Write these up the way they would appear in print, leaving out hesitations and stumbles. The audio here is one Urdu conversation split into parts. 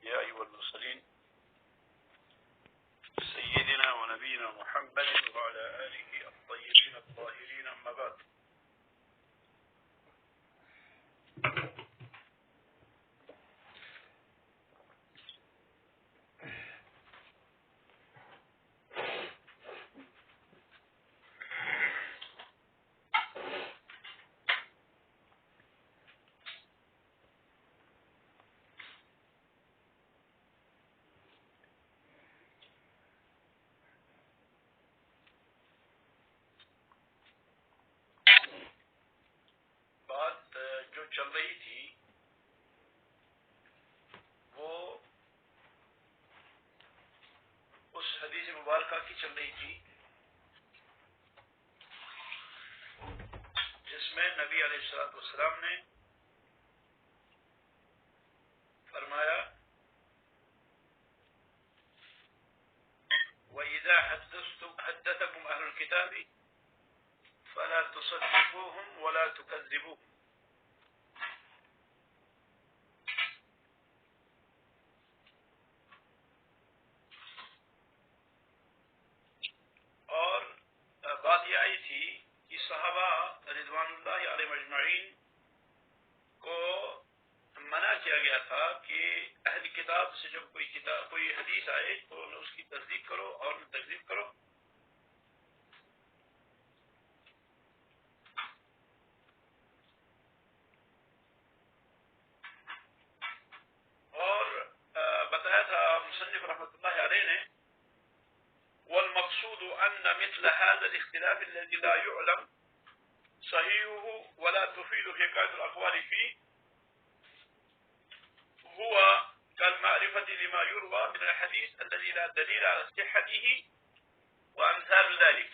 الأنبياء والمرسلين سيدنا ونبينا محمد وعلى آله الطيبين الطاهرين، أما بعد. بات جو چل رہی تھی وہ اس حدیث مبارکہ کی چل رہی تھی جس میں نبی علیہ الصلوۃ والسلام نے فرمایا وَإِذَا حَدَّثَكُمْ أَهْلُ الْكِتَابِ فَلَا تُصَدِّقُوهُمْ وَلَا تُكَذِّبُوهُمْ. اور بات یہ آئی تھی کہ صحابہ رضوان اللہ علیہ مجمعین کو منع کیا گیا تھا کہ اہل کتاب سے جب کوئی حدیث آئے تو نہ اس کی تصدیق کرو اور نہ تکذیب کرو. اور بتایا تھا مصنف رحمۃ اللہ علیہ نے والمقصود ان مثل هذا الاختلاف الذي لا يعلم صحيحه ولا تفيد حكاية الأقوال فيه هو كالمعرفة لما يروى من الحديث الذي لا دليل على صحته وأمثال ذلك.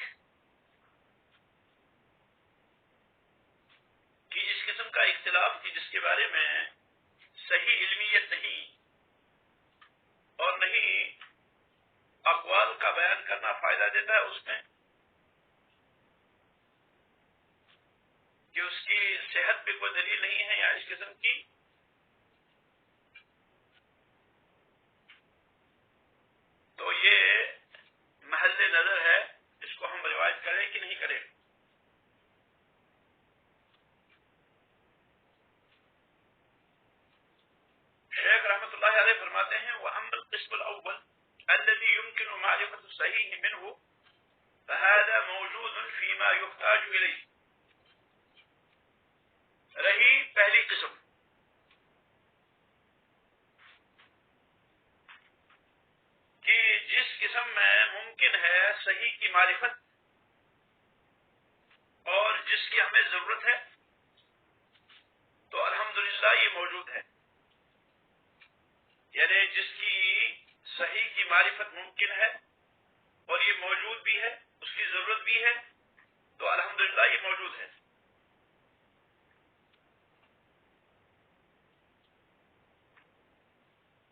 کہ اس قسم کا اختلاف کی جس کے بارے میں صحیح علمیت نہیں اور نہیں اقوال کا بیان کرنا فائدہ دیتا ہے اس میں کہ اس کی صحت پہ کوئی دلیل نہیں ہے یا اس قسم کی تو یہ محل نظر ہے اس کو ہم روایت کریں کہ نہیں کریں. شیخ رحمۃ اللہ علیہ فرماتے ہیں وَأَمَّا الْقِسْمُ الْأَوَّلُ الَّذِي يُمْكِنُ مَعْرِفَةُ الصَّحِيحِ مِنْهُ فَهَذَا مَوْجُودٌ فِيمَا يُحْتَاجُ إِلَيْهِ. رہی پہلی قسم کہ جس قسم میں ممکن ہے صحیح کی معرفت اور جس کی ہمیں ضرورت ہے تو الحمدللہ یہ موجود ہے. یعنی جس کی صحیح کی معرفت ممکن ہے اور یہ موجود بھی ہے اس کی ضرورت بھی ہے تو الحمدللہ یہ موجود ہے.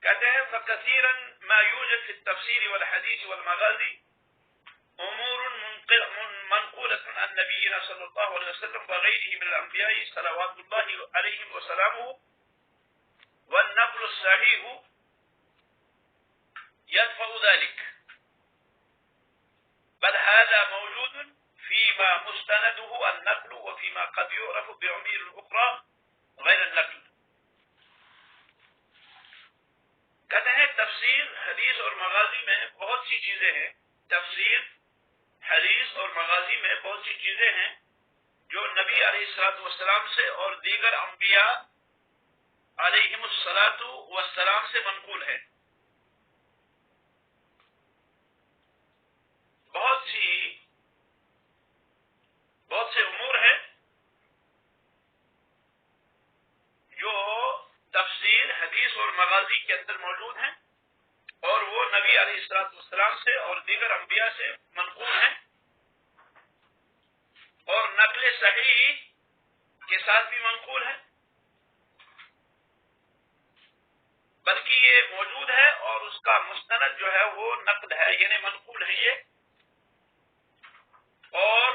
کہتے ہیں فَكَثِيرًا مَا يُوجَدْ فِي التَّفْسِيرِ وَالْحَدِيثِ وَالْمَغَازِ أُمُورٌ مَنْقُولَةٌ عَنْ نَبِيِّنَا صَلَّى اللَّهُ عَلَيْهِ وسلم وغيره من الأنبياء صلوات الله عليهم وسلامه والنقل الصحيح يدفع ذلك بل هذا موجود فيما مستنده النقل وفيما قد يعرف بعمير أخرى غير النقل. کہتے ہیں تفسیر حدیث اور مغازی میں بہت سی چیزیں ہیں. تفسیر حدیث اور مغازی میں بہت سی چیزیں ہیں جو نبی علیہ الصلوۃ والسلام سے اور دیگر انبیاء علیہم الصلوۃ والسلام سے منقول ہے. بہت سے امور ہیں جو تفسیر حدیث اور مغازی کے اندر موجود ہیں اور وہ نبی علیہ الصلوۃ والسلام سے اور دیگر انبیاء سے منقول ہیں اور نقل صحیح کے ساتھ بھی منقول ہیں بلکہ یہ موجود ہے اور اس کا مستند جو ہے وہ نقل ہے یعنی منقول ہے یہ. اور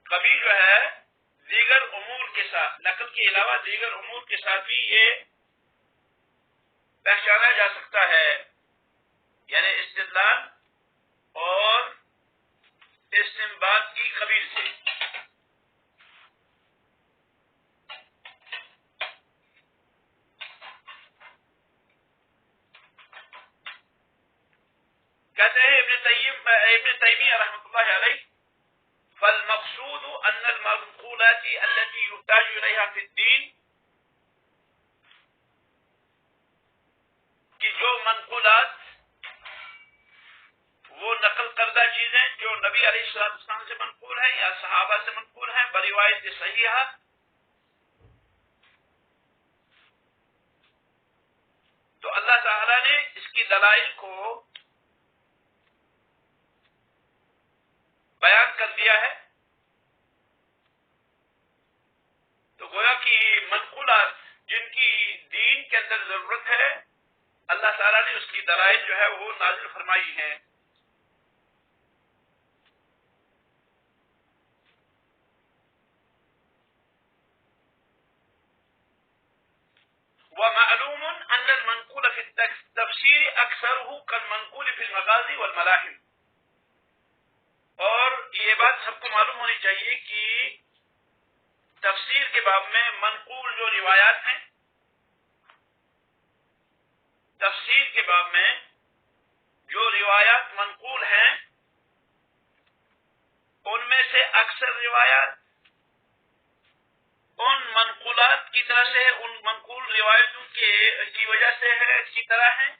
کبھی جو ہے دیگر امور کے ساتھ نقل کے علاوہ دیگر امور کے ساتھ بھی یہ پہچانا جا سکتا ہے، یعنی استدلال اور استنباط کی قبیل سے۔ کہتے ہیں ابن تیمیہ رحمۃ اللہ علیہ، فالمقصود ان المنقولات التي يحتاج اليها في الدين، کہ جو منقولات، وہ نقل کردہ چیزیں جو نبی علیہ السلام سے منقول ہیں یا صحابہ سے منقول ہیں بروایت صحیحہ، تو اللہ تعالی نے اس کی دلائل کو بیان کر دیا ہے۔ تو گویا کہ منقولات جن کی دین کے اندر ضرورت ہے، اللہ تعالیٰ نے اس کی دلائل جو ہے وہ نازل فرمائی ہیں۔ ومعلوم ان المنقول في التفسير اکثره كالمنقول في المغازي والملاحم، اور یہ بات سب کو معلوم ہونی چاہیے کہ تفسیر کے باب میں منقول جو روایات ہیں، تفسیر کے باب میں جو روایات منقول ہیں، ان میں سے اکثر روایات ان منقولات کی طرح سے، ان منقول روایتوں کی وجہ سے ہے، اسی طرح ہیں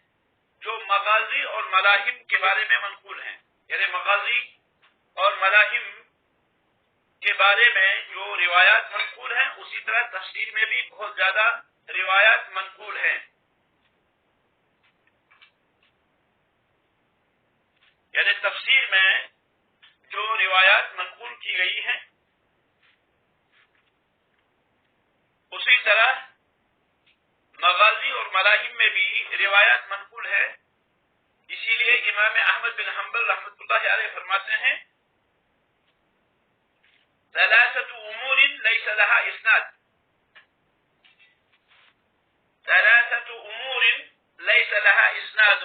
جو مغازی اور ملاحم کے بارے میں منقول ہیں، یعنی مغازی اور ملاحم کے بارے میں جو روایات منقول ہیں، اسی طرح تفسیر میں بھی بہت زیادہ روایات منقول ہیں۔ یعنی تفسیر میں جو روایات منقول کی گئی ہیں، اسی طرح مغازی اور ملاحم میں بھی روایات منقول ہے۔ اسی لیے امام احمد بن حنبل رحمۃ اللہ علیہ فرماتے ہیں، ثلاثة امور ليس لها اسناد، ثلاثة امور ليس لها اسناد،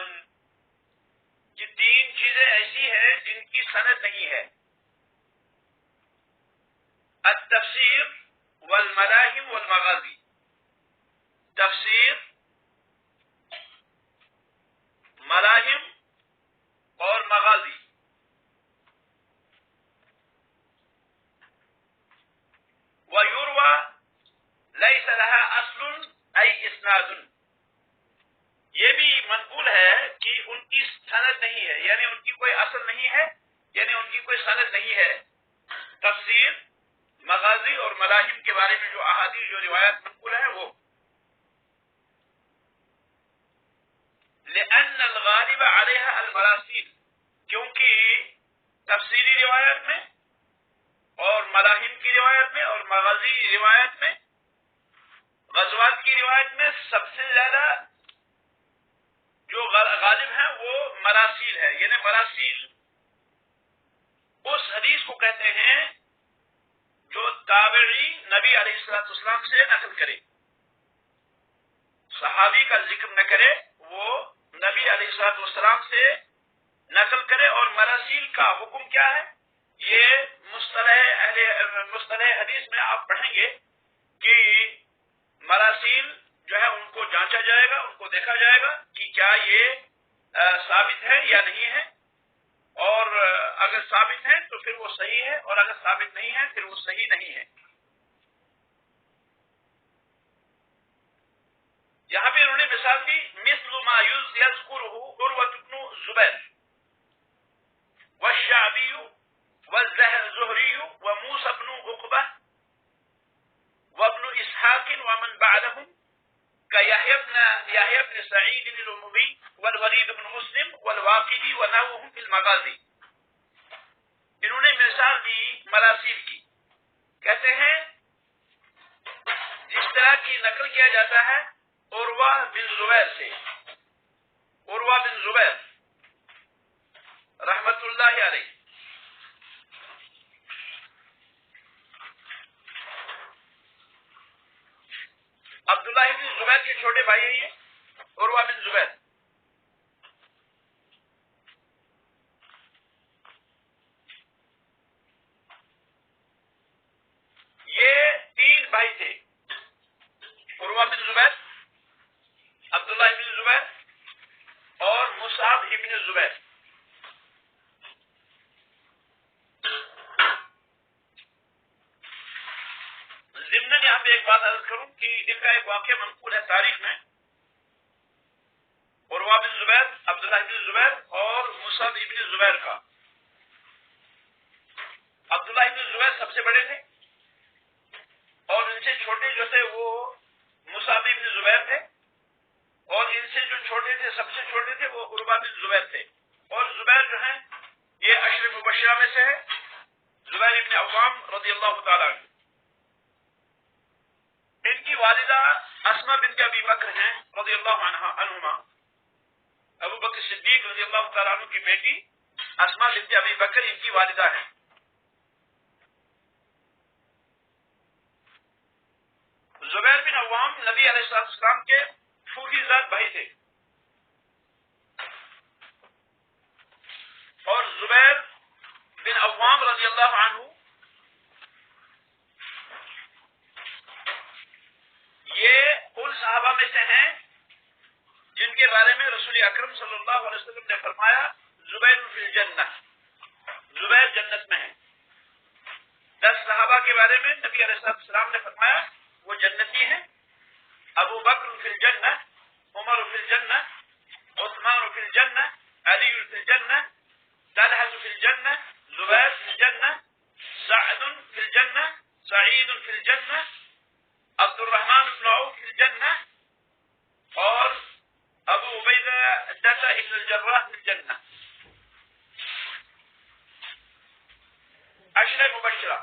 یہ تین چیزیں ایسی ہیں جن کی سند نہیں ہے، التفسیر والملاحم والمغازی، تفسیر، ملاحم اور مغازی۔ وَيُرْوَى لَيْسَ لَهَا أَصْلٌ أي اسناد، یہ بھی منقول ہے کہ ان کی سند نہیں ہے، یعنی ان کی کوئی اصل نہیں ہے، یعنی ان کی کوئی سند نہیں ہے۔ تفسیر، مغازی اور ملاحم کے بارے میں جو احادیث، جو روایات منقول ہیں، وہ لأن الغالب عليها المراسيل، کیونکہ تفسیری روایت میں اور ملاحم کی روایت میں اور مغازی روایت میں، غزوات کی روایت میں سب سے زیادہ جو غالب ہیں وہ مراسیل ہے، یعنی مراسیل اس حدیث کو کہتے ہیں جو تابعی نبی علیہ السلام سے نقل کرے، صحابی کا ذکر نہ کرے، وہ نبی علیہ السلام سے نقل کرے۔ اور مراسیل کا حکم کیا ہے؟ یہ مصطلح حدیث میں آپ پڑھیں گے کہ مراسیل جو ہے ان کو جانچا جائے گا، ان کو دیکھا جائے گا کہ کیا یہ ثابت ہے یا نہیں ہے، اور اگر ثابت ہے تو پھر وہ صحیح ہے، اور اگر ثابت نہیں ہے پھر وہ صحیح نہیں ہے۔ یہاں پہ انہوں نے مثال دی، مثل ما یذکرہ عروۃ بن الزبیر والشعبی والزہری وموسى بن عقبہ وابن اسحاق ومن بعدهم كيحيى بن سعيد الأموي والوليد بن مسلم والواقدي ونحوهم في المغازي۔ انہوں نے مثال دی مراسیل کی، کہتے ہیں جس طرح کی نقل کیا جاتا ہے عروہ بن زبیر سے، عروہ بن زبیر رحمت اللہ علیہ، عبداللہ بن زبیر کے چھوٹے بھائی ہیں یہ، عروہ بن زبیر. یہ تین بھائی تھے، عروہ بن زبیر، عبداللہ بن زبیر اور مصعب ابن زبیر. ضمن یہاں پہ ایک بات عرض کروں کہ ان کا ایک واقعہ منقول ہے تاریخ میں. عروہ بن زبیر، عبداللہ بن زبیر اور مصعب ابن زبیر کا. عبداللہ بن زبیر سب سے بڑے تھے اور ان سے چھوٹے جو تھے وہ مصعب بن زبیر تھے، اور ان سے جو چھوٹے تھے سب سے چھوٹے تھے وہ عروہ بن زبیر تھے. اور زبیر جو ہیں یہ عشر مبشرہ میں سے ہے، زبیر ابن عوام رضی اللہ تعالیٰ عنہ. ان کی والدہ اسماء بنت ابی بکر ہیں رضی اللہ عنہما. ابو بکر صدیق رضی اللہ تعالیٰ عنہ کی بیٹی اسماء بنت ابی بکر ان کی والدہ ہیں. زبیر بن عوام نبی علیہ السلام کے پھوپھی زاد بھائی تھے، اور زبیر بن عوام رضی اللہ عنہ یہ ان صحابہ میں سے ہیں جن کے بارے میں رسول اکرم صلی اللہ علیہ وسلم نے فرمایا زبیر فی الجنہ، زبیر جنت میں ہیں. 10 صحابہ کے بارے میں نبی علیہ السلام نے فرمایا وہ جنتی ہیں. ابو بکر فی الجنہ، عمر فی الجنہ، عثمان فی الجنہ، علی فی الجنہ، طلحہ فی الجنہ، زبیر فی الجنہ، سعد فی الجنہ، سعید فی الجنہ، عبد الرحمن بن عوف فی الجنہ، اور ابو عبیدہ ابن الجراح فی الجنہ. عشر مبشرہ،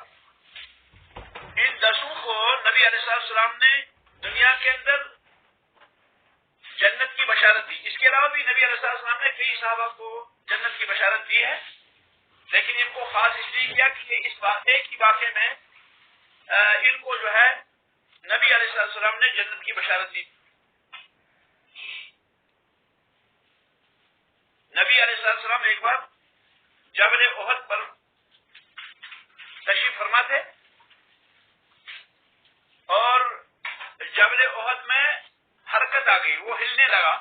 ان 10 کو نبی علیہ السلام نے دنیا کے اندر جنت کی بشارت دی. اس کے علاوہ بھی نبی علیہ السلام نے کئی صحابہ کو جنت کی بشارت دی ہے، لیکن ان کو خاص اس لیے کیا کہ اس ایک ہی واقعے میں ان کو جو ہے نبی علیہ السلام نے جنت کی بشارت دی. نبی علیہ السلام ایک بار جبل احد پر تشریف فرما تھے، اور جبل احد میں حرکت آ گئی، وہ ہلنے لگا.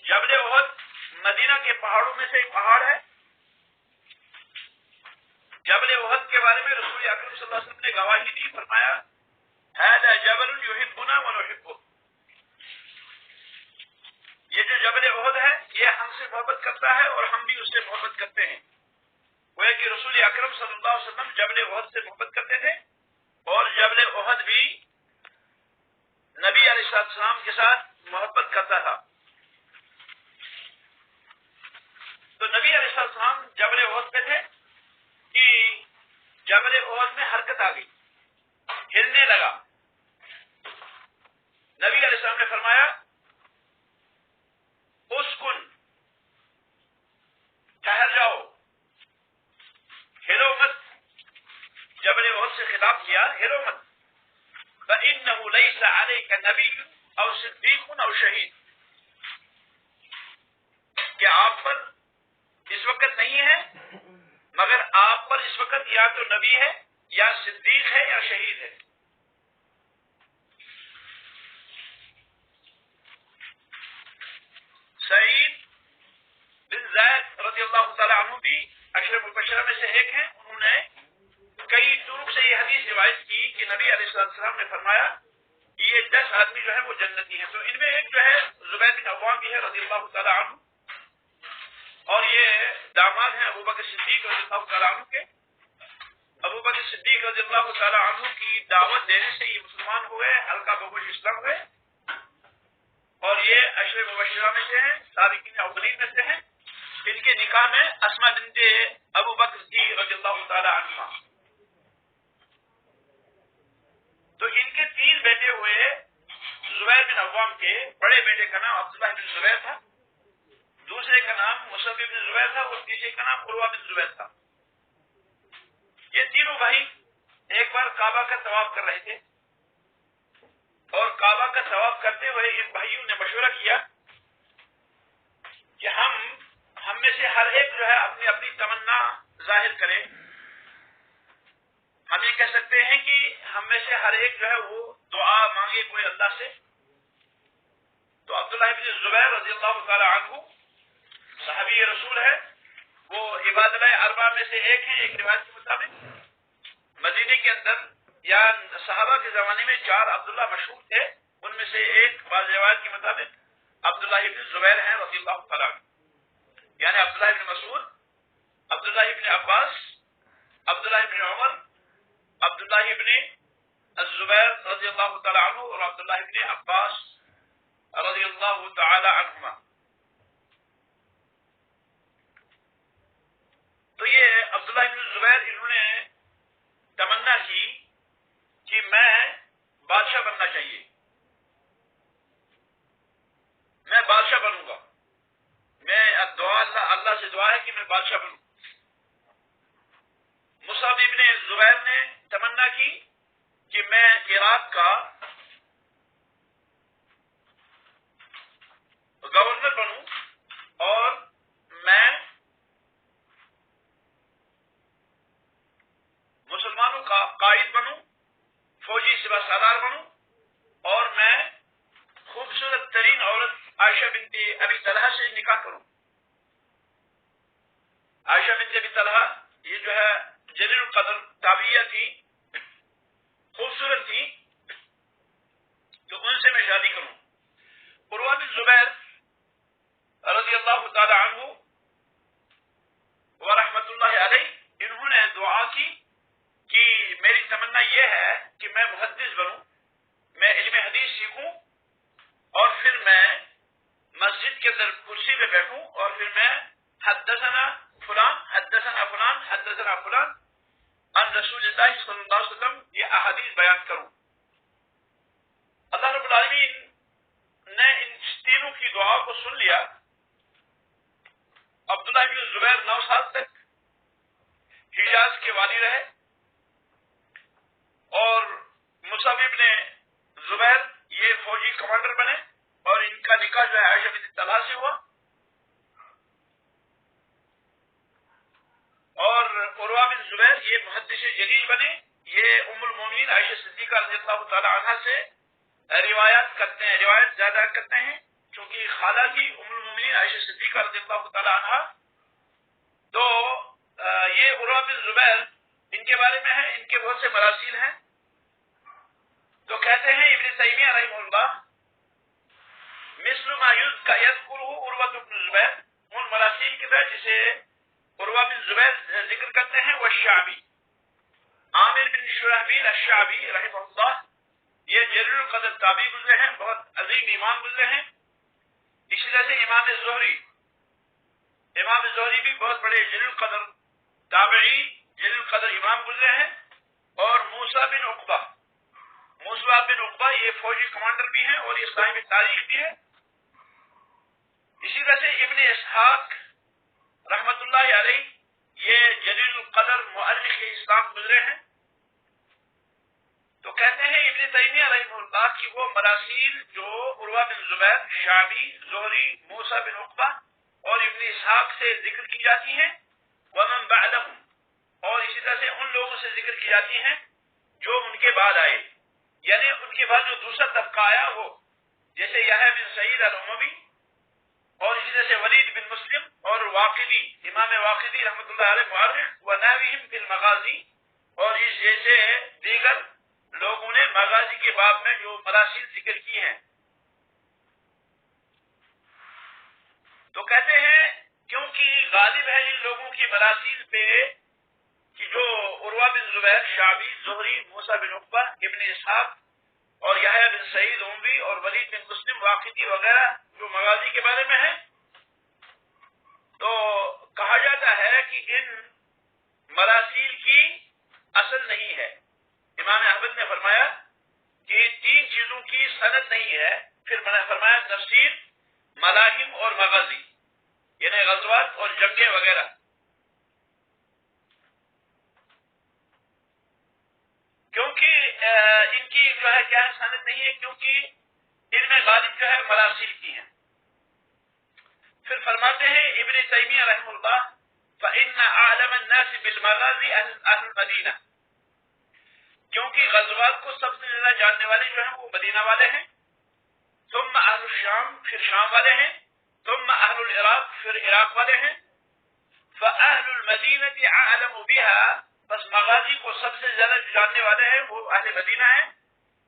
جبل احد مدینہ کے پہاڑوں میں سے ایک پہاڑ ہے. جبل احد کے بارے میں رسول اکرم صلی اللہ علیہ وسلم نے گواہی دی، فرمایا ھذا جبل یحبنا ونحبہ، یہ جو جبل احد ہے یہ ہم سے محبت کرتا ہے اور ہم بھی اس سے محبت کرتے ہیں. وہ کہ رسول اکرم صلی اللہ علیہ وسلم جبل احد سے محبت کرتے تھے، اور جبل احد بھی نبی علیہ السلام کے ساتھ محبت کرتا تھا. تو نبی علیہ السلام جبل احد پہ تھے کہ جبل احد میں حرکت آ گئی، ہلنے لگا. نبی علیہ السلام نے فرمایا اسکن، ٹھہر جاؤ، ہلو مت. جبل احد سے خطاب کیا، ہلو مت. فإنه ليس عليك نبي أو صديق أو شهيد، کہ آپ پر اس وقت نہیں ہے، مگر آپ پر اس وقت یا تو نبی ہے یا صدیق ہے یا شہید ہے. سعید بن زید رضی اللہ تعالیٰ عنہ بھی عشر مبشرہ میں سے ایک ہیں. انہوں نے کئی طرق سے یہ حدیث روایت کی کہ نبی علیہ السلام نے فرمایا کہ یہ 10 آدمی جو ہے وہ جنتی ہیں. تو ان میں ایک جو ہے زبیر بن عوام بھی ہے رضی اللہ تعالیٰ عنہ، اور یہ داماد ہیں ابو بکر صدیق رضی اللہ تعالیٰ عنہ کے. ابو بکر صدیق رضی اللہ تعالیٰ عنہ کی دعوت دینے سے یہ مسلمان ہوئے، ہلکا بگوش اسلام ہوئے، اور یہ عشر مبشرہ میں سے ہیں، سابقین اولین میں سے ہیں. ان کے نکاح میں اسماء بنت ابو بکر تھی رضی اللہ تعالیٰ عنہ. تو ان کے 3 بیٹے ہوئے. زبیر بن عوام کے بڑے بیٹے کا نام عبداللہ بن زبیر تھا، دوسرے کا نام مصعب بن زبیر تھا، اور تیسرے کا نام عروہ بن زبیر تھا. یہ تینوں بھائی ایک بار کعبہ کا طواف کر رہے تھے، اور کعبہ کا طواف کرتے ہوئے ان بھائیوں نے مشورہ کیا کہ ہم میں سے ہر ایک جو ہے اپنی اپنی تمنا ظاہر کرے. ہم یہ کہہ سکتے ہیں کہ ہم میں سے ہر ایک جو ہے وہ دعا مانگے کوئی اللہ سے. تو عبداللہ بن زبیر رضی اللہ تعالی عنہ صحابی رسول ہے, وہ عبادلہ اربع میں سے ایک ہیں. ایک روایت کے مطابق مدینے کے اندر یا صحابہ کے زمانے میں 4 عبداللہ مشہور تھے, ان میں سے ایک بعض روایت کے مطابق عبداللہ بن زبیر ہیں رضی اللہ تعالی عنہ, یعنی عبداللہ بن مسعود, عبداللہ بن عباس, عبداللہ بن عمر, عبداللہ بن الزبیر رضی اللہ تعالی عنہ اور عبداللہ بن عباس رضی اللہ تعالی عنہما. تو یہ عبداللہ بن زبیر انہوں نے تمنا کی کہ میں بادشاہ بننا چاہیے, میں بادشاہ بنوں گا, میں دعا اللہ سے دعا ہے کہ میں بادشاہ بنوں. مصعب ابن زبیر نے تمنا کی کہ میں عراق کا گورنر بنوں اور میں مسلمانوں کا قائد بنوں, فوجی سپہ سالار بنوں, اور میں خوبصورت ترین عورت عائشہ بنت ابی طلحہ سے نکاح کروں. عائشہ بنت ابی طلحہ یہ جو ہے جلیل القدر تابعیہ تھی, خوبصورت تھی, تو ان سے میں شادی کروں. عروہ بن زبیر رضی اللہ تعالی عنہ ورحمۃ اللہ علیہ, انہوں نے دعا کی کہ میری تمنا یہ ہے کہ میں محدث بنوں, میں علم حدیث سیکھوں, اور پھر میں مسجد کے اندر کرسی پہ بیٹھوں, اور پھر میں حدثنا فلان حدثنا فلان حدثنا فلان عن رسول اللہ صلی اللہ علیہ وسلم یہ احادیث بیان کروں. اللہ رب العالمین نے ان تینوں کی دعا کو سن لیا. عبداللہ بن زبیر 9 سال تک حجاز کے والی رہے, اور مصعب بن زبیر یہ فوجی کمانڈر بنے, اور ان کا نکاح جو ہے عائشہ بنت طلحہ سے ہوا. اور عروہ بن زبیر یہ محدث جلیل بنے, یہ ام المومنین عائشہ صدیقہ رضی اللہ تعالی عنہا سے روایت کرتے ہیں, روایت زیادہ کرتے ہیں, چونکہ خالہ کی ام المومنین عائشہ صدیقہ رضی اللہ تعالی عنہا. تو یہ عروہ بن زبیر ان کے بارے میں ہے, ان کے بہت سے مراسیل ہیں. تو کہتے ہیں ابن تیمیہ رحمہ اللہ مثل ما یذکرہ عروہ بن زبیر, ان مراسیل کے بعد جسے عروہ بن زبیر ذکر کرتے ہیں, وہ شعبی عامر بن شرحبیل الشعبی رحمہ اللہ, یہ جلیل القدر تابعی گزرے ہیں, بہت عظیم امام گزرے ہیں. اسی طرح سے امام زہری بھی بہت بڑے جلیل القدر تابعی جلیل القدر امام گزرے ہیں. اور موسیٰ بن عقبہ یہ فوجی کمانڈر بھی ہیں اور یہ صاحب تاریخ بھی ہے. اسی طرح سے ابن اسحاق رحمت اللہ علیہ یہ جلیل القدر مؤرخ اسلام گزرے ہیں. تو کہتے ہیں ابن تیمیہ رحمہ اللہ کی وہ مراسیل جو عروہ بن زبیر, شعبی, زہری, موسیٰ بن عقبہ اور ابن اسحاق سے ذکر کی جاتی ہیں, ومن بعدہم, اور اسی طرح سے ان لوگوں سے ذکر کی جاتی ہیں جو ان کے بعد آئے, یعنی ان کے بعد جو دوسرا طبقہ آیا وہ جیسے یحییٰ بن سعید الاموی, اور اسی طرح سے ولید بن مسلم اور واقدی, امام واقدی رحمۃ اللہ علیہ مؤرخ, ونحوہم فی المغازی, اور اس جیسے دیگر لوگوں نے مغازی کے باب میں جو مراسیل ذکر کی ہیں. تو کہتے ہیں کیونکہ غالب ہے ان لوگوں کی مراسیل پہ کہ جو عروہ بن زبیر, شعبی, زہری, موسیٰ بن عقبہ, ابن اسحاق اور یحییٰ بن سعید اموی اور ولید بن مسلم واقدی وغیرہ جو مغازی کے بارے میں ہیں, تو کہا جاتا ہے کہ ان مراسیل کی اصل نہیں ہے. امام احمد نے فرمایا کہ 3 چیزوں کی سند نہیں ہے, پھر میں نے فرمایا تفسیر, ملاحم اور مغازی, یعنی غزوات اور جنگیں وغیرہ. کیونکہ ان کی جو ہے کیا سند نہیں ہے کیونکہ ان میں غالب جو ہے مراسیل کی ہیں. پھر فرماتے ہیں ابن تیمیہ رحمہ اللہ فإن أعلم الناس بالمغازی اہل المدینہ، کیونکہ غزوات کو سب سے زیادہ جاننے والے جو ہیں وہ مدینہ والے ہیں. ثم اہل الشام، پھر شام والے ہیں. ثم اہل العراق، پھر عراق والے ہیں. فأهل المدینة أعلم بها، بس مغازی کو سب سے زیادہ جاننے والے ہیں وہ اہل مدینہ ہیں.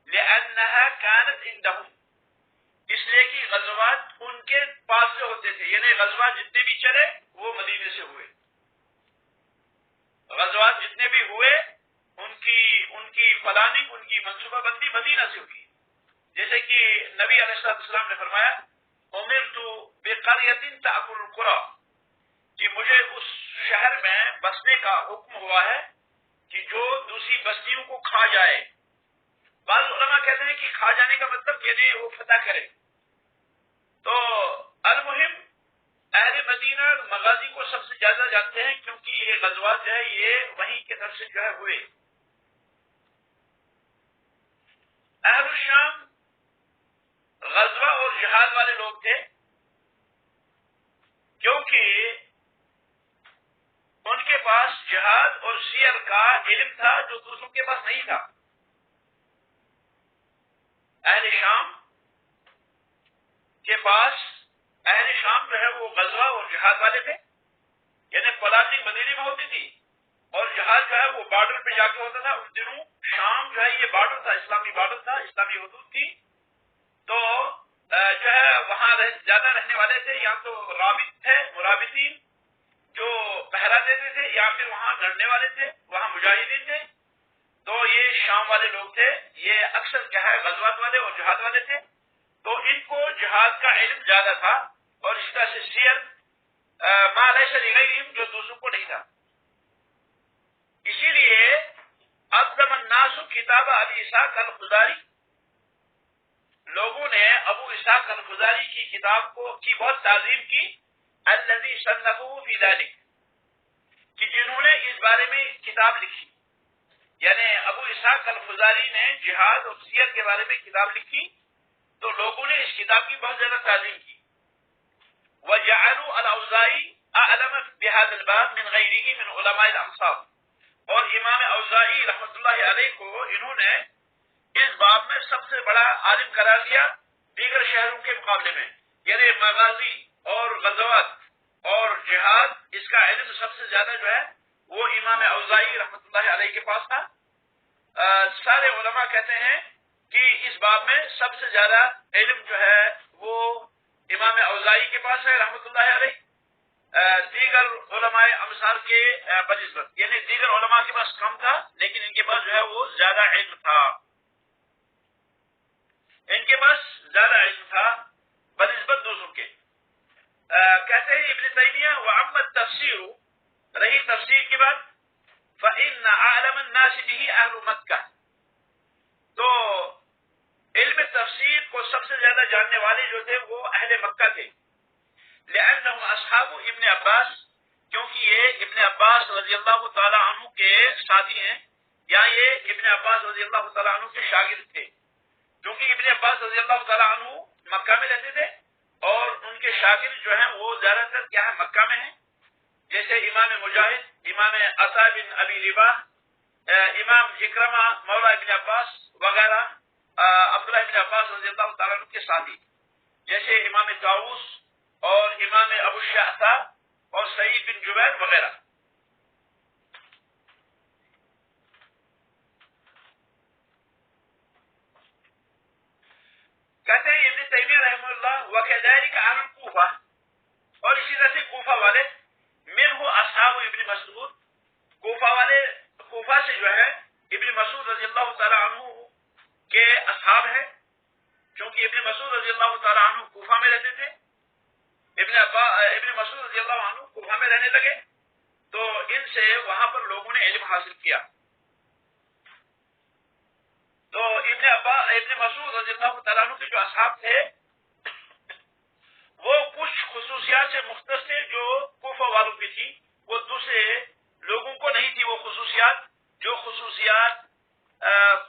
لأنها كانت عندهم، اس لیے کہ غزوات ان کے پاس سے ہوتے تھے، یعنی غزوات جتنے بھی چلے وہ مدینے سے ہوئے. غزوات جتنے بھی ہوئے ان کی پلاننگ، ان کی منصوبہ بندی مدینہ سے ہوئی. جیسے کہ نبی علیہ السلام نے فرمایا امرت بقریۃ تأکل القری، کہ مجھے اس شہر میں بسنے کا حکم ہوا ہے کہ جو دوسری بستیوں کو کھا جائے. بعض علماء کہتے ہیں کہ کھا جانے کا مطلب یعنی وہ فتح کرے. تو المہم اہل مدینہ مغازی کو سب سے زیادہ جانتے ہیں کیونکہ یہ غزوات جو ہے یہ وہیں کی طرف سے جو ہے ہوئے. اہل الشام غزوہ اور جہاد والے لوگ تھے کیونکہ ان کے پاس جہاد اور سیر کا علم تھا جو دوسروں کے پاس نہیں تھا. اہل شام کے پاس، اہل شام جو ہے وہ غزوہ اور جہاد والے تھے، یعنی پلاننگ مدینے میں ہوتی تھی اور جہاد جو ہے وہ بارڈر پہ جا کے ہوتا تھا. اس دنوں شام جو ہے یہ بارڈر تھا، اسلامی بارڈر تھا، اسلامی حدود تھی. تو جو ہے وہاں زیادہ رہنے والے تھے، یا تو رابط تھے مرابطین جو پہرا دیتے تھے، یا پھر وہاں لڑنے والے تھے، وہاں مجاہدین تھے. تو یہ شام والے لوگ تھے، یہ اکثر کیا ہے غزوات والے اور جہاد والے تھے. تو ان کو جہاد کا علم زیادہ تھا اور اس طرح سے سیر ما لیس لغیرہم جو دوسروں کو نہیں تھا. اسی لیے اقدم الناس کتاب ابی اسحاق الخزاعی، لوگوں نے ابو اسحاق الخزاعی کی کتاب کی بہت تعظیم کی. الذی صنفہ فی ذلک، کہ جنہوں نے اس بارے میں کتاب لکھی، یعنی ابو اسحاق الخزاعی نے جہاد اور سیرت کے بارے میں کتاب لکھی تو لوگوں نے اس کتاب کی بہت زیادہ تعظیم کی. وجعلوا الاوزاعی اعلم بهذا الباب من غیرہ من علماء الامصار، اور امام اوزاعی رحمۃ اللہ علیہ کو انہوں نے اس باب میں سب سے بڑا عالم قرار دیا دیگر شہروں کے مقابلے میں. یعنی مغازی اور غزوات اور جہاد اس کا علم سب سے زیادہ جو ہے وہ امام اوزاعی رحمۃ اللہ علیہ کے پاس تھا. سارے علماء کہتے ہیں کہ اس باب میں سب سے زیادہ علم جو ہے وہ امام اوزاعی کے پاس ہے رحمۃ اللہ علیہ. دیگر علماء امثال کے بنسبت، یعنی دیگر علماء کے پاس کم تھا لیکن ان کے پاس جو ہے وہ زیادہ علم تھا، ان کے پاس زیادہ علم تھا بنسبت دوسروں کے. کہتے ہیں ابن تیمیہ وعم التفسیر، رہی تفسیر کی بات، فإن أعلم الناس به اہل مکہ، تو علم تفسیر کو سب سے زیادہ جاننے والے جو تھے وہ اہل مکہ تھے. لأنهم اصحاب ابن عباس، کیونکہ یہ ابن عباس رضی اللہ تعالی عنہ کے ساتھی ہیں، یا یہ ابن عباس رضی اللہ تعالی عنہ کے شاگرد تھے. کیونکہ ابن عباس رضی اللہ تعالی عنہ مکہ میں رہتے تھے اور ان کے شاگرد جو ہیں وہ زیادہ تر کیا ہے مکہ میں ہیں، جیسے امام مجاہد، امام عطا بن ابی رباح، امام اکرمہ مولا ابن عباس وغیرہ، عبداللہ ابن عباس رضی اللہ تعالیٰ عنہ کے ساتھی، جیسے امام طاووس اور امام ابو الشعثا اور سعید بن جبیر وغیرہ. کہتے ہیں ابن تیمیہ رحمہ اللہ وکذلک اہل الکوفہ، اور اسی طرح سے کوفہ والے، منہ اصحاب ابن مسعود، کوفہ والے کوفہ سے جو ہے ابن مسعود رضی اللہ تعالی عنہ کے اصحاب ہیں، کیونکہ ابن مسعود رضی اللہ تعالی عنہ کوفہ میں رہتے تھے. ابن مسعود رضی اللہ عنہ کوفہ میں رہنے لگے تو ان سے وہاں پر لوگوں نے علم حاصل کیا. تو ابن مسعود رضی اللہ تعالیٰ عنہ کے جو اصحاب تھے وہ کچھ خصوصیات سے مختص تھے جو کوفہ والوں کی تھی، وہ دوسرے لوگوں کو نہیں تھی. وہ خصوصیات جو خصوصیات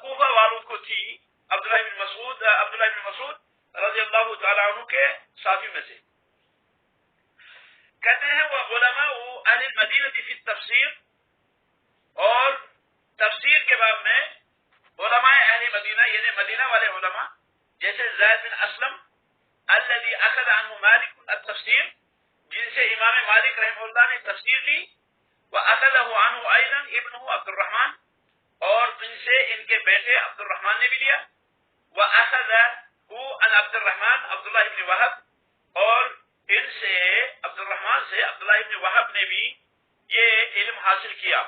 کوفہ والوں کو عبد الرحمن نے بھی لیا، وَأَخَذَهُ عَنْ عبد الرحمن عبداللہ ابن وہب، اور ان سے عبد الرحمن سے عبداللہ ابن وہب نے بھی یہ علم حاصل کیا۔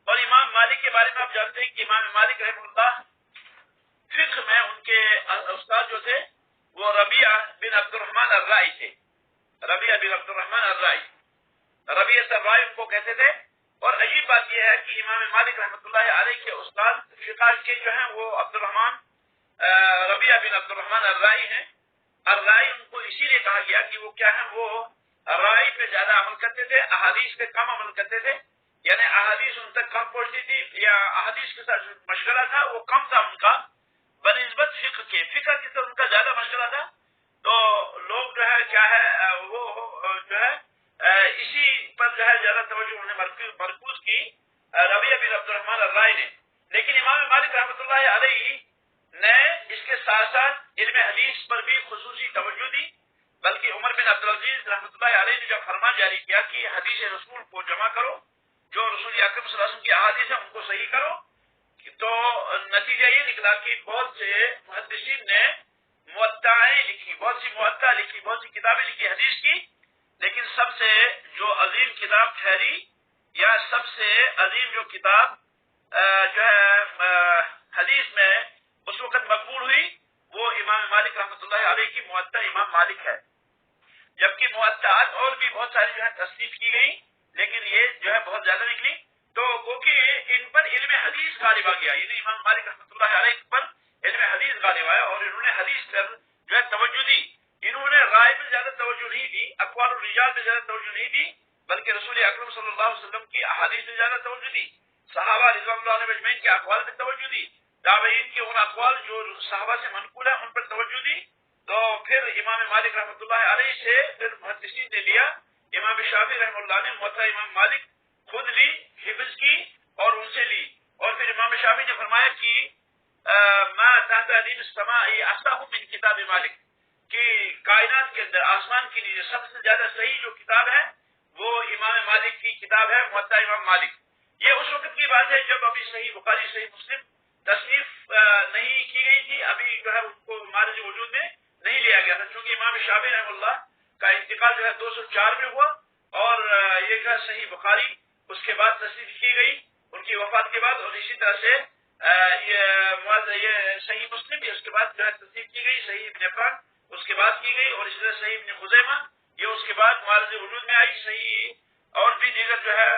اور امام مالک کے بارے میں آپ جانتے ہیں کہ امام مالک رحمہ اللہ فقہ میں ان کے استاد جو تھے وہ ربیعہ بن عبد الرحمن الرائی تھے، ربیعہ بن عبد الرحمن الرائی، ربیعہ الرائی ان کو کہتے تھے۔ اور عجیب بات یہ ہے کہ امام مالک رحمۃ اللہ علیہ کے استاد فقہ کے جو ہیں وہ عبد الرحمن ربیعہ بن عبد الرحمن الرائی ہیں۔ الرائی ان کو اسی لیے کہا گیا کہ وہ کیا ہیں، وہ رائی پہ زیادہ عمل کرتے تھے، احادیث پہ کم عمل کرتے تھے، یعنی احادیث ان تک کم پہنچتی تھی یا احادیث کے ساتھ مشغلہ تھا وہ کم تھا ان کا بنسبت فقہ کے، فقہ کی طرف ان کا زیادہ مشغلہ تھا۔ تو لوگ جو ہے کیا ہے وہ جو ہے اسی پر جو ہے زیادہ توجہ انہیں مرکوز کی ربیعہ بن عبد الرحمن الرائی نے۔ لیکن امام مالک رحمۃ اللہ علیہ نے اس کے ساتھ ساتھ علم حدیث پر بھی خصوصی توجہ دی، بلکہ عمر بن عبدالعزیز رحمۃ اللہ علیہ نے جب فرمان جاری کیا کہ حدیث رسول کو جمع کرو، جو رسول اکرم صلی اللہ علیہ وسلم کی احادیث ہیں ان کو صحیح کرو، تو نتیجہ یہ نکلا کہ بہت سے محدثین نے موطئیں لکھی، بہت سی موطا لکھی، بہت سی کتابیں لکھی حدیث کی، لیکن سب سے جو عظیم کتاب ٹھہری یا سب سے عظیم جو کتاب جو ہے حدیث میں اس وقت مقبول ہوئی وہ امام مالک رحمۃ اللہ علیہ کی موطا امام مالک ہے۔ جبکہ موطئات اور بھی بہت ساری جو ہے تصنیف کی گئی، لیکن یہ جو ہے بہت زیادہ نکلی، تو وہ کہ ان پر علم حدیث غالب آ گیا، یعنی امام مالک رحمۃ اللہ علیہ پر علم حدیث غالب آیا اور انہوں نے حدیث پر جو ہے توجہ دی۔ انہوں نے رائے میں زیادہ توجہ نہیں دی، اقوال الرجال میں زیادہ توجہ نہیں دی، بلکہ رسول اکرم صلی اللہ علیہ وسلم کی احادیث میں زیادہ توجہ دی، صحابہ رضوان اللہ علیہم اجمعین کے اقوال میں توجہ دی، تابعین کے ان اقوال جو صحابہ سے منقول ہیں ان پر توجہ دی۔ تو پھر امام مالک رحمۃ اللہ علیہ سے پھر محدثین نے لیا، امام شافعی رحمۃ اللہ نے موطا امام مالک خود لی، حفظ کی اور ان سے لی، اور پھر امام شافعی نے فرمایا کہ ما تحت ادیم السماء اصح من کتاب مالک، کہ کائنات کے اندر آسمان کے لیے سب سے زیادہ صحیح جو کتاب ہے وہ امام مالک کی کتاب ہے، موطا امام مالک۔ یہ اس وقت کی بات ہے جب ابھی صحیح بخاری صحیح مسلم تصنیف نہیں کی گئی تھی، ابھی جو ہے اس کو مارج وجود میں نہیں لیا گیا تھا، چونکہ امام شافعی رحمہ اللہ کا انتقال جو ہے 204 میں ہوا اور یہ جو ہے صحیح بخاری اس کے بعد تصنیف کی گئی ان کی وفات کے بعد، اور اسی طرح سے یہ صحیح مسلم بھی اس کے بعد جو ہے تصنیف کی گئی، صحیح ابن حبان اس کے بعد کی گئی، اور اسی طرح صحیح ابن خزیمہ یہ اس کے بعد معرض وجود میں آئی، صحیح اور بھی دیگر جو ہے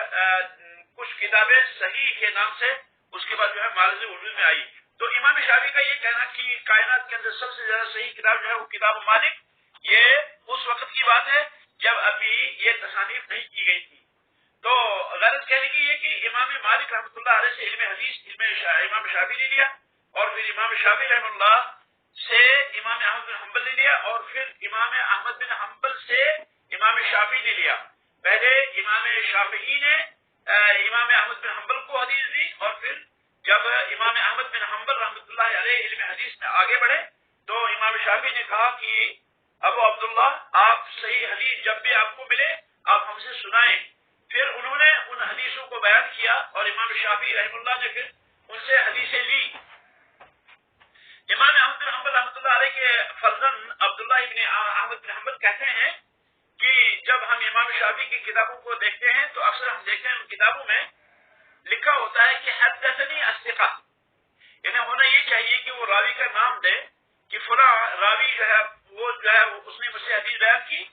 کچھ کتابیں صحیح کے نام سے اس کے بعد جو ہے معرض وجود میں آئی۔ تو امام شافعی کا یہ کہنا کہ کائنات کے اندر سب سے زیادہ صحیح کتاب جو ہے وہ کتاب مالک، یہ اس وقت کی بات ہے جب ابھی یہ تصانیف نہیں کی گئی تھی۔ تو غرض کہنے کی یہ کہ امام مالک رحمۃ اللہ علیہ سے علم حدیث امام شافعی نے لیا، اور پھر امام شافعی رحمۃ اللہ سے امام احمد بن حنبل نے لیا، اور پھر امام احمد بن حنبل سے امام شافعی نے لیا۔ پہلے امام شافعی نے امام احمد بن حنبل کو حدیث دی، اور پھر جب امام احمد بن حنبل رحمۃ اللہ علیہ علم حدیث میں آگے بڑھے تو امام شافعی نے کہا کہ ابو عبداللہ آپ صحیح حدیث جب بھی آپ کو ملے آپ ہم سے سنائیں۔ پھر انہوں نے ان حدیثوں کو بیان کیا اور امام شافعی رحمہ اللہ نے پھر ان سے حدیثیں لی۔ امام احمد بن حنبل رحمۃ اللہ علیہ کے فرزند عبداللہ ابن احمد بن حنبل کہتے ہیں کہ جب ہم امام شافعی کی کتابوں کو دیکھتے ہیں تو اکثر ہم دیکھتے ہیں ان کتابوں میں لکھا ہوتا ہے کہ حدثنی الثقہ، یعنی ہونا یہ چاہیے کہ وہ راوی کا نام دے کہ فلاں راوی جو ہے وہ جو ہے اس نے مجھ سے حدیث بیان کی،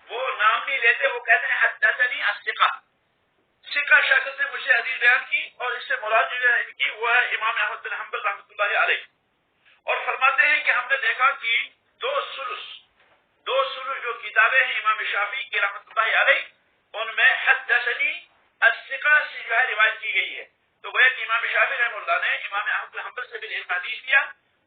وہ نام نہیں لیتے، وہ کہتے ہیں حدثنی الثقہ، ثقہ شخص نے مجھ سے حدیث بیان کی، اور اس سے مراد جو ہے ان کی وہ ہے امام احمد بن حنبل رحمۃ اللہ علیہ۔ اور فرماتے ہیں کہ ہم نے دیکھا کہ دو ثلث جو کتابیں ہیں امام شافعی کی رحمۃ اللہ علیہ ان میں حدثنی الثقہ سے جو ہے روایت کی گئی ہے۔ تو گویا کہ امام شافعی رحمہ اللہ نے امام احمد بن حنبل سے بھی ایک حدیث لیا،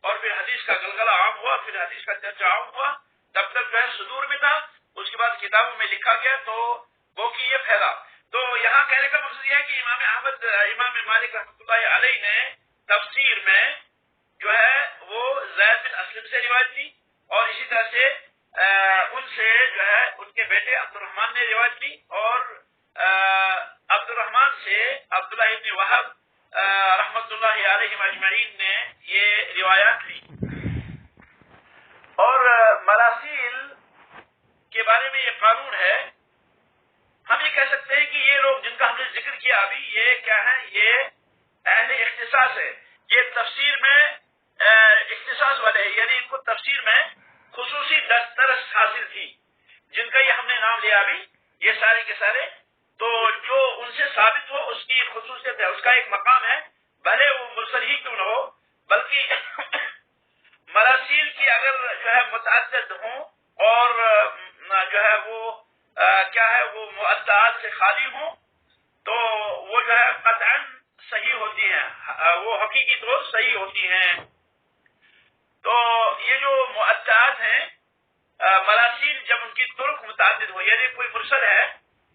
اور پھر حدیث کا غلغلہ عام ہوا، پھر حدیث کا چرچا عام ہوا، تب تک جو ہے صدور میں تھا، اس کے بعد کتابوں میں لکھا گیا تو وہ کہ یہ پھیلا۔ تو یہاں کہنے کا مقصد یہ ہے کہ امام مالک رحمۃ اللہ علیہ نے تفسیر میں جو ہے وہ زید بن اسلم سے روایت لی، اور اسی طرح سے ان سے جو ہے ان کے بیٹے عبد الرحمن نے روایت لی، اور عبد الرحمن سے عبداللہ ابن وہب، رحمت اللہ علیہ اجمعین نے یہ روایات لی. اور مراسیل کے بارے میں یہ قانون ہے. ہم یہ کہہ سکتے ہیں کہ یہ لوگ جن کا ہم نے ذکر کیا ابھی، یہ کیا ہے؟ یہ اہل اختصاص ہے. یہ تفسیر میں اختصاص والے ہیں، یعنی ان کو تفسیر میں خصوصی دسترس حاصل تھی. جن کا یہ ہم نے نام لیا ابھی، یہ سارے کے سارے، تو جو ان سے ثابت ہو اس کی خصوصیت ہے، اس کا ایک مقام ہے، بھلے وہ مرسل ہی کیوں نہ ہو. بلکہ مراسیل کی اگر جو ہے متعدد ہوں اور جو ہے وہ کیا ہے وہ مؤدات سے خالی ہوں، تو وہ جو ہے قطعاً صحیح ہوتی ہیں، وہ حقیقی طور صحیح ہوتی ہیں. تو یہ جو مؤدات ہیں مراسیل، جب ان کی طرق متعدد ہو، یعنی کوئی مرسل ہے،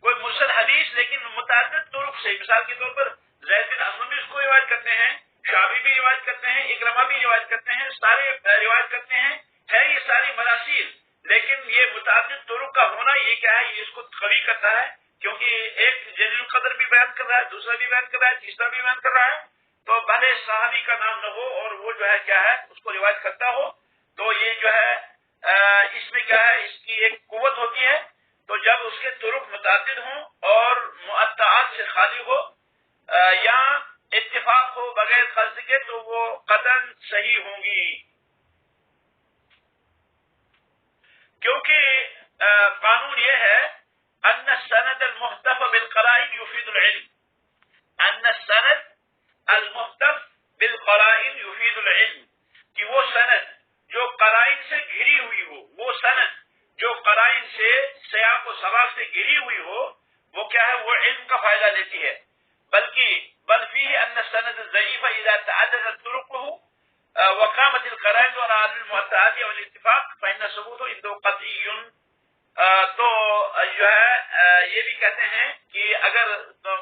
کوئی مرسل حدیث لیکن متعدد طرق سے، مثال کے طور پر زید بن اسلم بھی اس کو روایت کرتے ہیں، شعبی بھی روایت کرتے ہیں، اکرمہ بھی روایت کرتے ہیں، سارے روایت کرتے ہیں، ہے یہ ساری مراسیل. لیکن یہ متعدد طرق کا ہونا یہ کیا ہے؟ یہ اس کو قوی کرتا ہے، کیونکہ ایک جلیل القدر بھی بیان کر رہا ہے، دوسرا بھی بیان کر رہا ہے، تیسرا بھی بیان کر رہا ہے. تو بھلے صحابی کا نام نہ ہو اور وہ جو ہے کیا ہے اس کو روایت کرتا ہو، تو یہ جو ہے اس میں کیا ہے، اس کی ایک قوت ہوتی ہے. تو جب اس کے طرق متعدد ہوں اور مؤدات سے خالی ہو یا اتفاق ہو بغیر قصد کے، تو وہ قطعاً صحیح ہوں گی. کیونکہ قانون یہ ہے ان السند المحتف بالقرائن يفيد العلم، ان السند المحتف بالقرائن يفيد العلم، کہ وہ سند جو قرائن سے گھری ہوئی ہو، وہ سند جو قرائن سے سیاق و سباق سے گھری ہوئی ہو، وہ کیا ہے؟ وہ علم کا فائدہ دیتی ہے. بل فيه ان السند الضعيف اذا تعددت طرقه وقامت القرائن على المؤدات او الاتفاق فان ثبوته عنده قطعي. تو جو ہے یہ بھی کہتے ہیں کہ اگر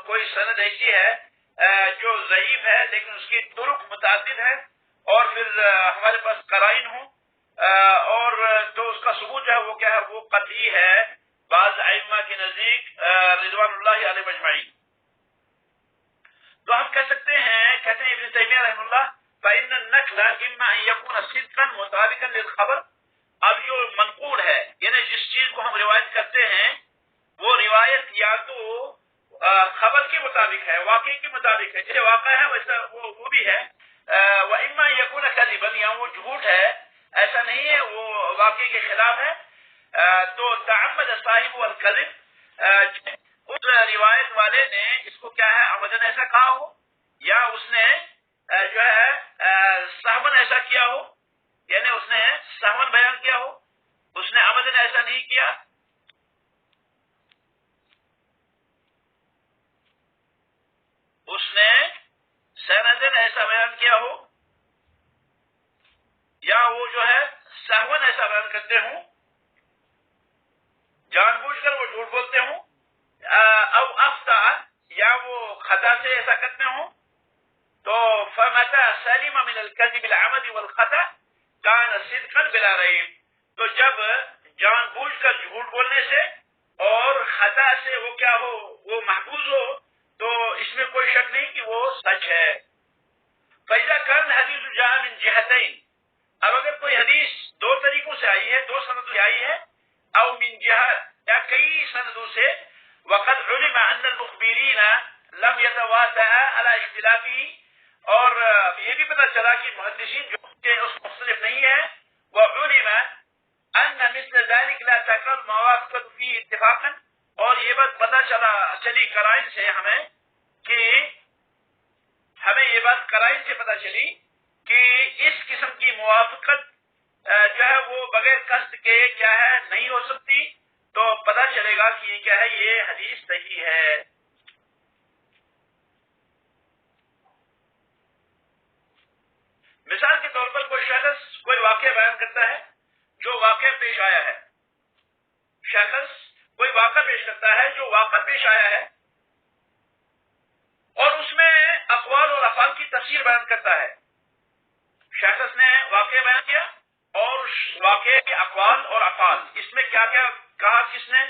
کوئی سند ایسی ہے جو ضعیف ہے لیکن اس کی طرق متعدد ہے اور پھر ہمارے پاس قرائن ہوں اور تو اس کا ثبوت جو ہے وہ کیا ہے؟ وہ قطعی ہے بعض ائمہ کے نزدیک رضوان اللہ علیہ اجمعین. تو ہم کہہ سکتے ہیں، کہتے ہیں ابن تیمیہ رحمہ اللہ، فإن النقل اما ان يكون صدقا مطابقا للخبر. اب جو منقول ہے، یعنی جس چیز کو ہم روایت کرتے ہیں، وہ روایت یا تو خبر کے مطابق ہے، واقعے کے مطابق ہے، جیسے واقع ہے ویسا وہ بھی ہے. وإما ان يكون كذبا، یا وہ جھوٹ ہے، ایسا نہیں ہے، وہ واقعے کے خلاف ہے. تو تعمد صاحب الکذب، اس روایت والے نے اس کو کیا ہے عمدن ایسا کہا ہو، یا اس نے جو ہے سہون ایسا کیا ہو، یعنی اس نے سہون بیان کیا ہو، اس نے عمدن ایسا نہیں کیا. اس نے سندن ایسا بیان کیا ہو، یا وہ جو ہے سہون ایسا بیان کرتے ہوں، جان بوجھ کر وہ جھوٹ بولتے ہوں، او اخطا، یا وہ خطا سے ایسا کرتے ہوں. تو فمتى سلم من الكذب العمد والخطا كان صدقا بلا ريب. تو جب جان بوجھ کر جھوٹ بولنے سے اور خطا سے وہ کیا ہو، وہ محفوظ ہو، تو اس میں کوئی شک نہیں کہ وہ سچ ہے. فإذا كان الحديث جاء من جهتين، اب اگر کوئی حدیث دو طریقوں سے آئی ہے، دو سندوں سے آئی ہے، او من جہت، یا کئی سندوں سے، وقد علم ان المخبرین لم يتواتئا على اختلافه، اور یہ بھی پتہ چلا کہ محدثین جو اس مختلف نہیں ہے، وعلم ان مثل ذلك لا تكون موافقة فيه اتفاقا، اور یہ بات پتہ چلی قرائن سے ہمیں یہ بات قرائن سے پتہ چلی کہ اس قسم کی موافقت جو ہے وہ بغیر قصد کے کیا ہے نہیں ہو سکتی. تو پتہ چلے گا کہ یہ کیا ہے، یہ حدیث صحیح ہے. مثال کے طور پر کوئی شخص کوئی واقعہ بیان کرتا ہے جو واقعہ پیش آیا ہے، شخص کوئی واقعہ پیش کرتا ہے جو واقعہ پیش آیا ہے، اور اس میں اقوال اور افعال کی تفسیر بیان کرتا ہے. شخص نے واقعہ بیان کیا اور واقعے کے اقوال اور افعال، اس میں کیا کیا کہا کس نے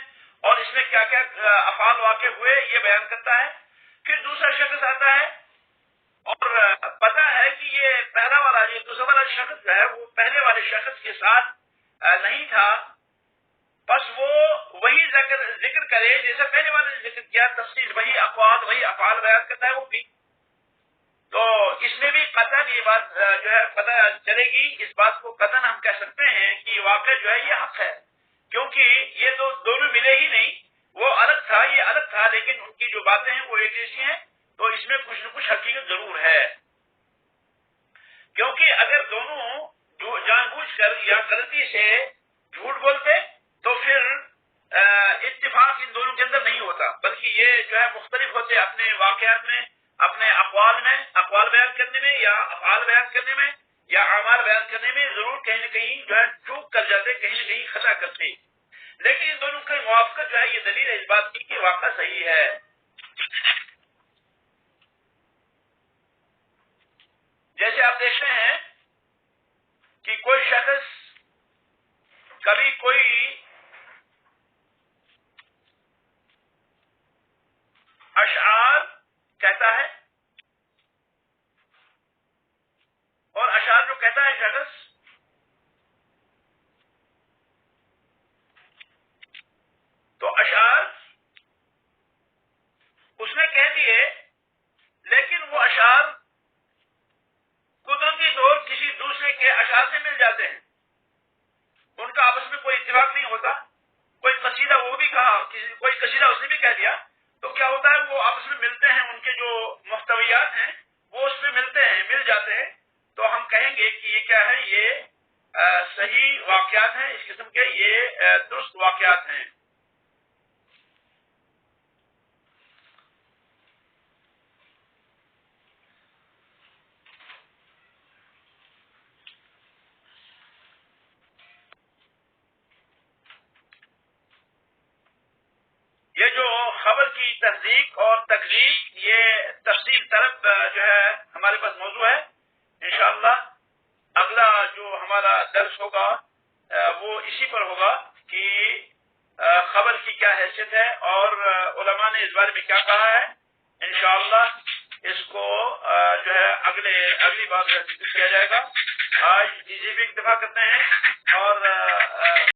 اور اس میں کیا کیا افعال واقع ہوئے، یہ بیان کرتا ہے. پھر دوسرا شخص آتا ہے اور پتہ ہے کہ یہ پہلا والا یہ دوسرا والا شخص جو ہے وہ پہلے والے شخص کے ساتھ نہیں تھا، بس وہ وہی ذکر کرے جیسے پہلے والے نے ذکر کیا، تفصیل وہی افعال بیان کرتا ہے وہ بھی. تو اس میں بھی قطعاً یہ بات جو ہے پتہ چلے گی، اس بات کو قطعاً ہم کہہ سکتے ہیں کہ یہ واقعہ جو ہے یہ حق ہے، کیونکہ یہ تو دونوں ملے ہی نہیں، وہ الگ تھا یہ الگ تھا، لیکن ان کی جو باتیں ہیں وہ ایک جیسی ہیں، تو اس میں کچھ نہ کچھ حقیقت ضرور ہے. کیونکہ اگر دونوں جو جان بوجھ کر یا غلطی سے جھوٹ بولتے تو پھر اتفاق ان دونوں کے اندر نہیں ہوتا، بلکہ یہ جو ہے مختلف ہوتے اپنے واقعات میں، اپنے اقوال میں، اقوال بیان کرنے میں یا افعال بیان کرنے میں یا اعمال بیان کرنے میں ضرور کہیں نہ کہیں جو ہے چوک کر جاتے، کہیں نہ کہیں خطا کرتے. لیکن ان دونوں کی موافقت جو ہے یہ دلیل ہے اس بات کی کہ واقعہ صحیح ہے. جیسے آپ دیکھتے ہیں کہ کوئی شخص کبھی کوئی اشعار کہتا ہے، اور اشعار جو کہتا ہے شخص تو اشعار اس نے کہہ دیے، لیکن وہ اشعار قدرتی طور کسی دوسرے کے اشعار سے مل جاتے ہیں، ان کا آپس میں کوئی اتفاق نہیں ہوتا. کوئی قصیدہ وہ بھی کہا، کوئی قصیدہ اس نے بھی کہہ دیا، تو کیا ہوتا ہے وہ آپس میں ملتے ہیں، ان کے جو محتویات ہیں وہ اس میں ملتے ہیں، مل جاتے ہیں. تو ہم کہیں گے کہ یہ کیا ہے، یہ صحیح واقعات ہیں، اس قسم کے یہ درست واقعات ہیں. یہ جو خبر کی تصدیق اور تکذیب یہ تفصیل طلب جو ہے ہمارے پاس موضوع ہے. انشاءاللہ اگلا جو ہمارا درس ہوگا وہ اسی پر ہوگا کہ خبر کی کیا حیثیت ہے اور علماء نے اس بارے میں کیا کہا ہے. انشاءاللہ اس کو جو ہے اگلی بار ذکر کیا جائے گا. آج اسی بھی اتفاق کرتے ہیں اور